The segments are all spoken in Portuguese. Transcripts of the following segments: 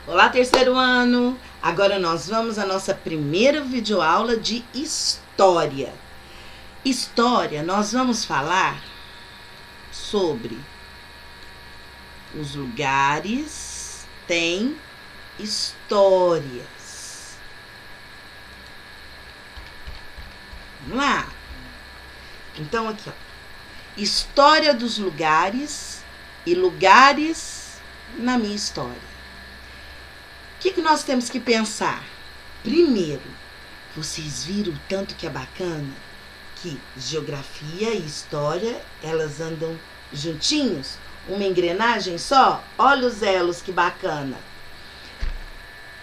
Olá, terceiro ano! Agora nós vamos à nossa primeira videoaula de História. História, nós vamos falar sobre os lugares têm histórias. Vamos lá! Então aqui, ó. História dos lugares e lugares na minha história. O que nós temos que pensar? Primeiro, vocês viram o tanto que é bacana que geografia e história, elas andam juntinhos? Uma engrenagem só? Olha os elos, que bacana.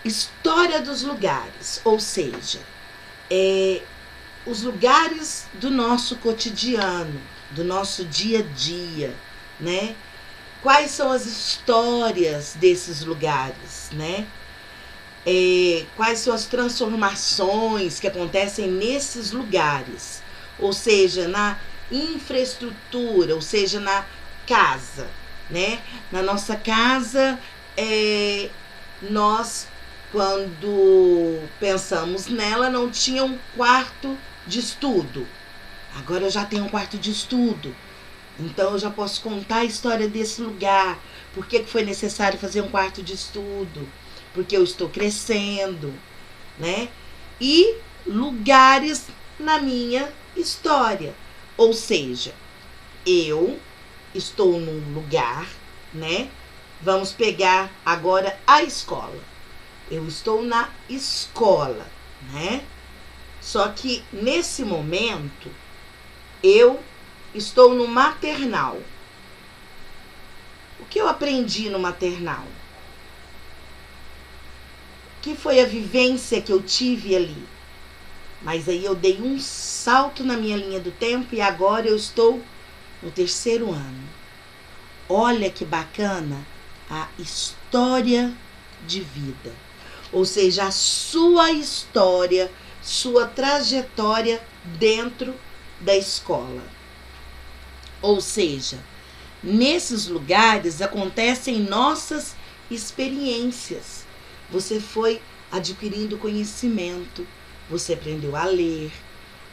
História dos lugares, ou seja, os lugares do nosso cotidiano, do nosso dia a dia, né? Quais são as histórias desses lugares, né? Quais são as transformações que acontecem nesses lugares, ou seja, na infraestrutura, ou seja, na casa, né? Na nossa casa, nós, quando pensamos nela, não tinha um quarto de estudo. Agora eu já tenho um quarto de estudo, então eu já posso contar a história desse lugar, por que foi necessário fazer um quarto de estudo, porque eu estou crescendo, né? E lugares na minha história. Ou seja, eu estou num lugar, né? Vamos pegar agora a escola. Eu estou na escola, né? Só que nesse momento eu estou no maternal. O que eu aprendi no maternal? Que foi a vivência que eu tive ali. Mas aí eu dei um salto na minha linha do tempo e agora eu estou no terceiro ano. Olha que bacana a história de vida. Ou seja, a sua história, sua trajetória dentro da escola. Ou seja, nesses lugares acontecem nossas experiências. Você foi adquirindo conhecimento, você aprendeu a ler,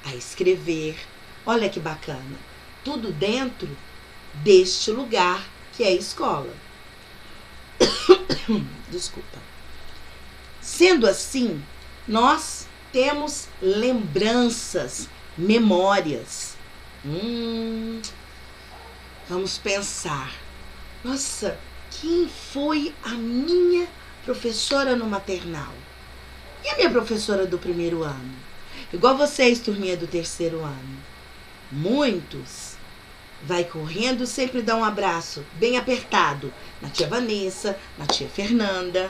a escrever. Olha que bacana. Tudo dentro deste lugar que é a escola. Desculpa. Sendo assim, nós temos lembranças, memórias. Vamos pensar. Nossa, quem foi a minha professora no maternal? E a minha professora do primeiro ano? Igual vocês, turminha do terceiro ano. Muitos vai correndo, sempre dá um abraço bem apertado na tia Vanessa, na tia Fernanda.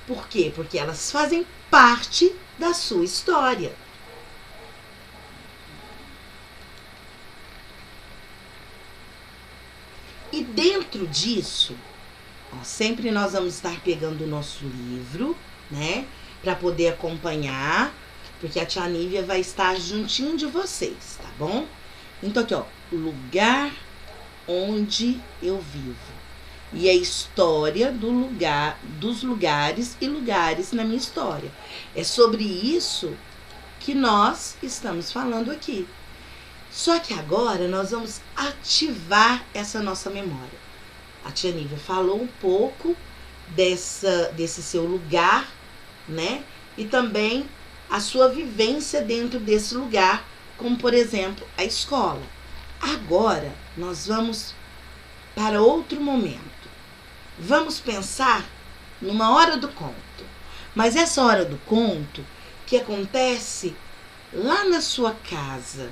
Por quê? Porque elas fazem parte da sua história. E dentro disso, sempre nós vamos estar pegando o nosso livro, né? Para poder acompanhar, porque a tia Nívia vai estar juntinho de vocês, tá bom? Então aqui, ó, lugar onde eu vivo. E a história do lugar, dos lugares e lugares na minha história. É sobre isso que nós estamos falando aqui. Só que agora nós vamos ativar essa nossa memória. A tia Nívia falou um pouco desse seu lugar, né? E também a sua vivência dentro desse lugar, como por exemplo a escola. Agora nós vamos para outro momento. Vamos pensar numa hora do conto. Mas essa hora do conto que acontece lá na sua casa.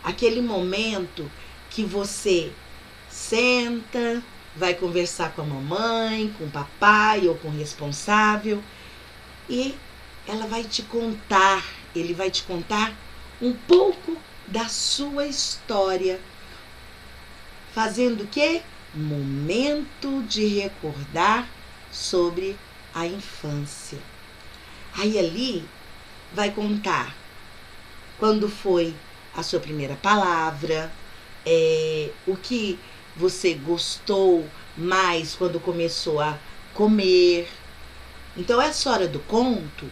Aquele momento que você senta, vai conversar com a mamãe, com o papai ou com o responsável e ela vai te contar, ele vai te contar um pouco da sua história. Fazendo o quê? Momento de recordar sobre a infância. Aí ali vai contar quando foi a sua primeira palavra, o que você gostou mais quando começou a comer, Então, essa hora do conto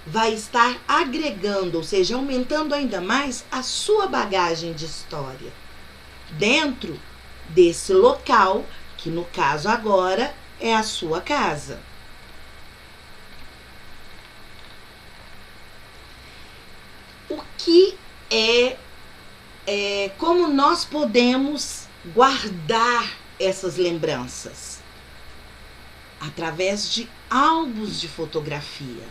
vai estar agregando, ou seja, aumentando ainda mais a sua bagagem de história dentro desse local, que no caso agora é a sua casa. O que como nós podemos guardar essas lembranças? Através de álbuns de fotografia.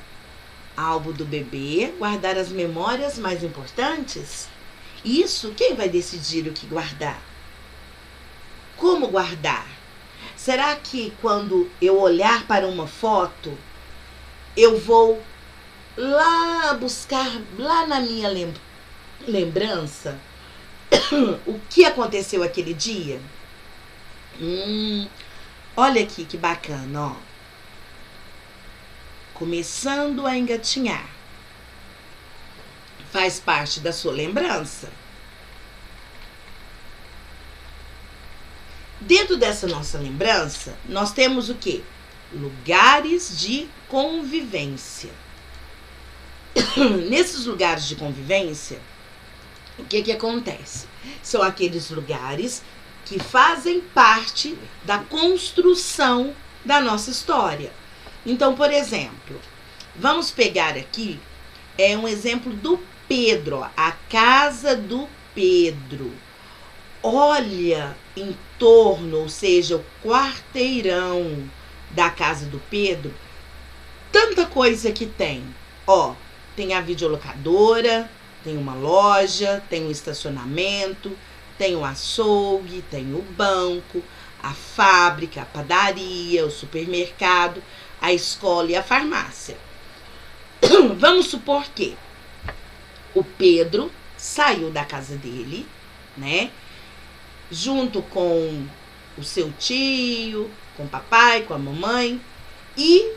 Álbum do bebê, guardar as memórias mais importantes. Isso, quem vai decidir o que guardar? Como guardar? Será que quando eu olhar para uma foto, eu vou lá buscar, lá na minha lembrança, o que aconteceu aquele dia? Olha aqui que bacana, ó. Começando a engatinhar. Faz parte da sua lembrança. Dentro dessa nossa lembrança, nós temos o quê? Lugares de convivência. Nesses lugares de convivência, o que acontece? São aqueles lugares que fazem parte da construção da nossa história. Então, por exemplo, vamos pegar aqui um exemplo do Pedro, ó, a casa do Pedro. Olha em torno, ou seja, o quarteirão da casa do Pedro, tanta coisa que tem. Ó, tem a videolocadora, tem uma loja, tem um estacionamento, tem o açougue, tem o banco, a fábrica, a padaria, o supermercado, a escola e a farmácia. Vamos supor que o Pedro saiu da casa dele, né? Junto com o seu tio, com o papai, com a mamãe, e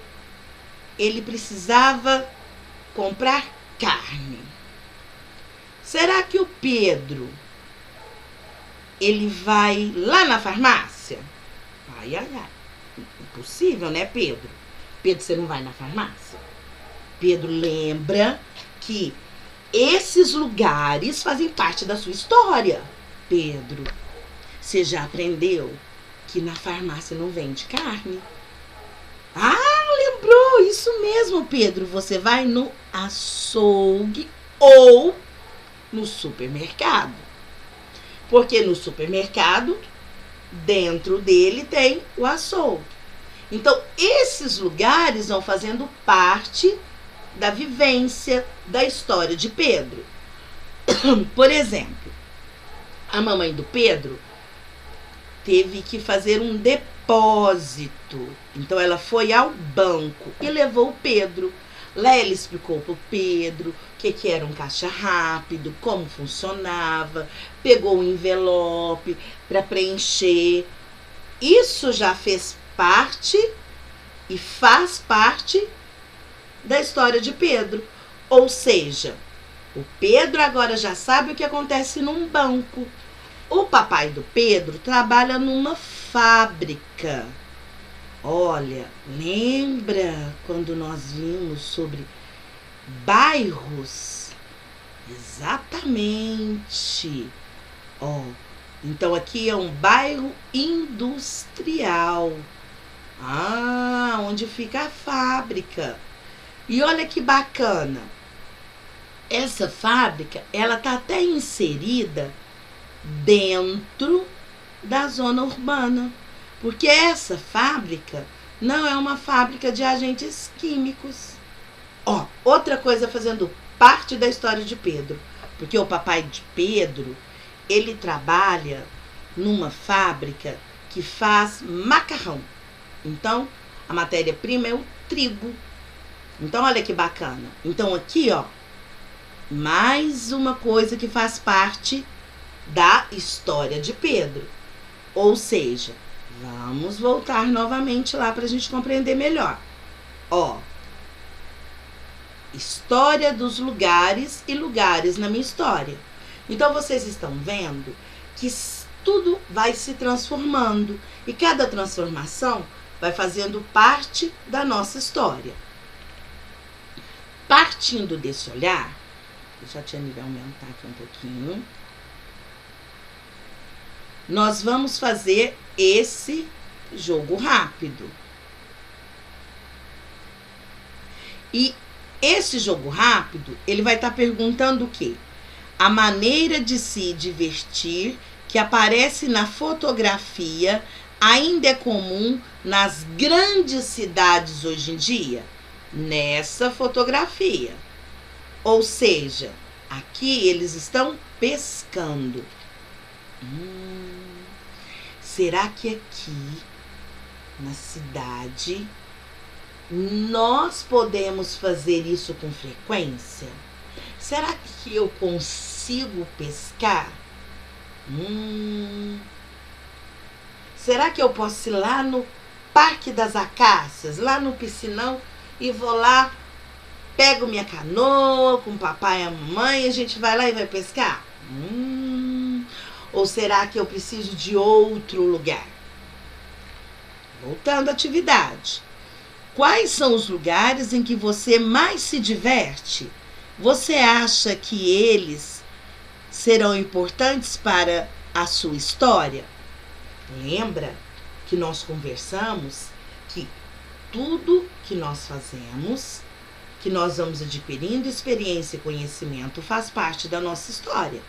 ele precisava comprar carne. Será que o Pedro, ele vai lá na farmácia? Ai, impossível, né, Pedro? Pedro, você não vai na farmácia? Pedro lembra que esses lugares fazem parte da sua história. Pedro, você já aprendeu que na farmácia não vende carne? Lembrou, isso mesmo, Pedro. Você vai no açougue ou no supermercado. Porque no supermercado, dentro dele tem o açougue. Então, esses lugares vão fazendo parte da vivência da história de Pedro. Por exemplo, a mamãe do Pedro teve que fazer um depósito. Então, ela foi ao banco e levou o Pedro. Lá ela explicou para o Pedro o que era um caixa rápido, como funcionava, pegou o envelope para preencher. Isso já fez parte e faz parte da história de Pedro. Ou seja, o Pedro agora já sabe o que acontece num banco. O papai do Pedro trabalha numa fábrica. Olha, lembra quando nós vimos sobre bairros? Exatamente. Então aqui é um bairro industrial. Onde fica a fábrica. E olha que bacana. Essa fábrica, ela tá até inserida dentro da zona urbana. Porque essa fábrica não é uma fábrica de agentes químicos. Outra coisa fazendo parte da história de Pedro. Porque o papai de Pedro, ele trabalha numa fábrica que faz macarrão. Então, a matéria-prima é o trigo. Então, olha que bacana. Então, aqui, mais uma coisa que faz parte da história de Pedro. Ou seja, vamos voltar novamente lá para a gente compreender melhor. História dos lugares e lugares na minha história. Então, vocês estão vendo que tudo vai se transformando. E cada transformação vai fazendo parte da nossa história. Partindo desse olhar, deixa a tia Nívia aumentar aqui um pouquinho. Nós vamos fazer esse jogo rápido. E esse jogo rápido, ele vai estar perguntando o quê? A maneira de se divertir que aparece na fotografia ainda é comum nas grandes cidades hoje em dia? Nessa fotografia. Ou seja, aqui eles estão pescando. Será que aqui na cidade nós podemos fazer isso com frequência? Será que eu consigo pescar? Será que eu posso ir lá no Parque das Acácias, lá no piscinão, e vou lá, pego minha canoa com o papai e a mamãe e a gente vai lá e vai pescar? Ou será que eu preciso de outro lugar? Voltando à atividade. Quais são os lugares em que você mais se diverte? Você acha que eles serão importantes para a sua história? Lembra que nós conversamos que tudo que nós fazemos, que nós vamos adquirindo experiência e conhecimento, faz parte da nossa história.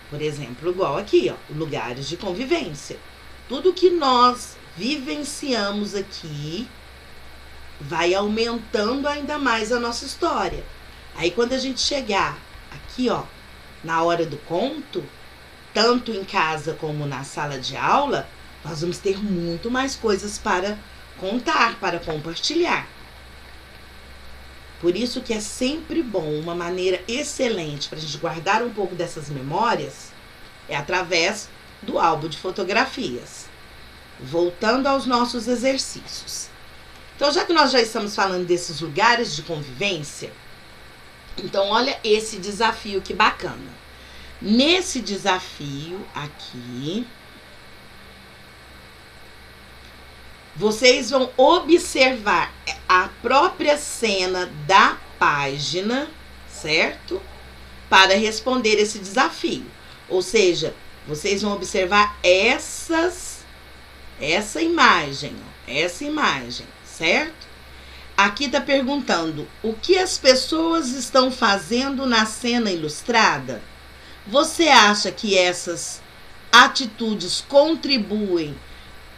Por exemplo, igual aqui, ó, lugares de convivência. Tudo que nós vivenciamos aqui vai aumentando ainda mais a nossa história. Aí quando a gente chegar aqui, ó, na hora do conto, tanto em casa como na sala de aula, nós vamos ter muito mais coisas para contar, para compartilhar. Por isso que é sempre bom, uma maneira excelente para a gente guardar um pouco dessas memórias é através do álbum de fotografias. Voltando aos nossos exercícios. Então, já que nós já estamos falando desses lugares de convivência, então olha esse desafio que bacana. Nesse desafio aqui, vocês vão observar a própria cena da página, certo? Para responder esse desafio. Ou seja, vocês vão observar essa imagem, certo? Aqui está perguntando, o que as pessoas estão fazendo na cena ilustrada? Você acha que essas atitudes contribuem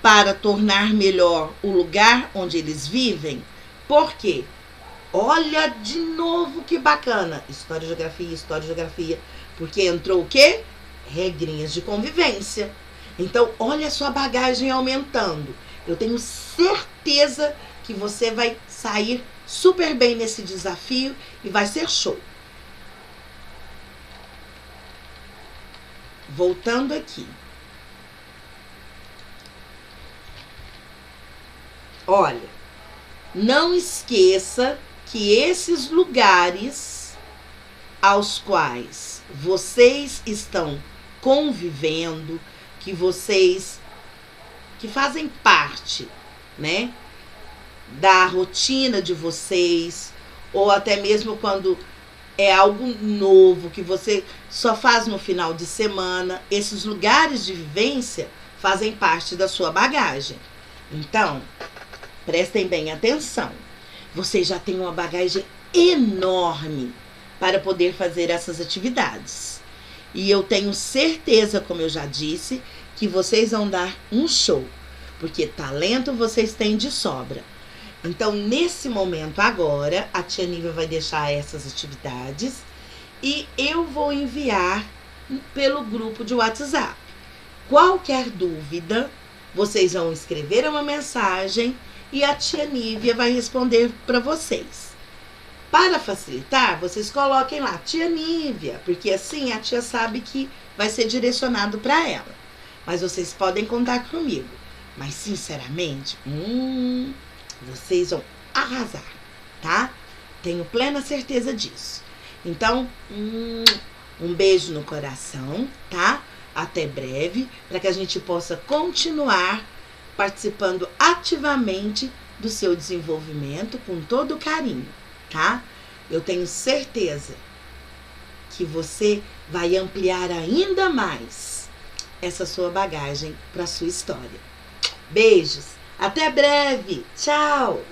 para tornar melhor o lugar onde eles vivem? Por quê? Olha de novo que bacana. História, geografia. Porque entrou o quê? Regrinhas de convivência. Então, olha a sua bagagem aumentando. Eu tenho certeza que você vai sair super bem nesse desafio e vai ser show. Voltando aqui. Olha, não esqueça que esses lugares aos quais vocês estão convivendo, que fazem parte, né, da rotina de vocês, ou até mesmo quando é algo novo que você só faz no final de semana, esses lugares de vivência fazem parte da sua bagagem. Então, prestem bem atenção. Vocês já têm uma bagagem enorme para poder fazer essas atividades. E eu tenho certeza, como eu já disse, que vocês vão dar um show, porque talento vocês têm de sobra. Então, nesse momento agora, a tia Nívia vai deixar essas atividades e eu vou enviar pelo grupo de WhatsApp. Qualquer dúvida, vocês vão escrever uma mensagem e a tia Nívia vai responder para vocês. Para facilitar, vocês coloquem lá, tia Nívia, porque assim a tia sabe que vai ser direcionado para ela. Mas vocês podem contar comigo. Mas, sinceramente, vocês vão arrasar, tá? Tenho plena certeza disso. Então, um beijo no coração, tá? Até breve, para que a gente possa continuar participando ativamente do seu desenvolvimento com todo carinho, tá? Eu tenho certeza que você vai ampliar ainda mais essa sua bagagem para a sua história. Beijos, até breve, tchau!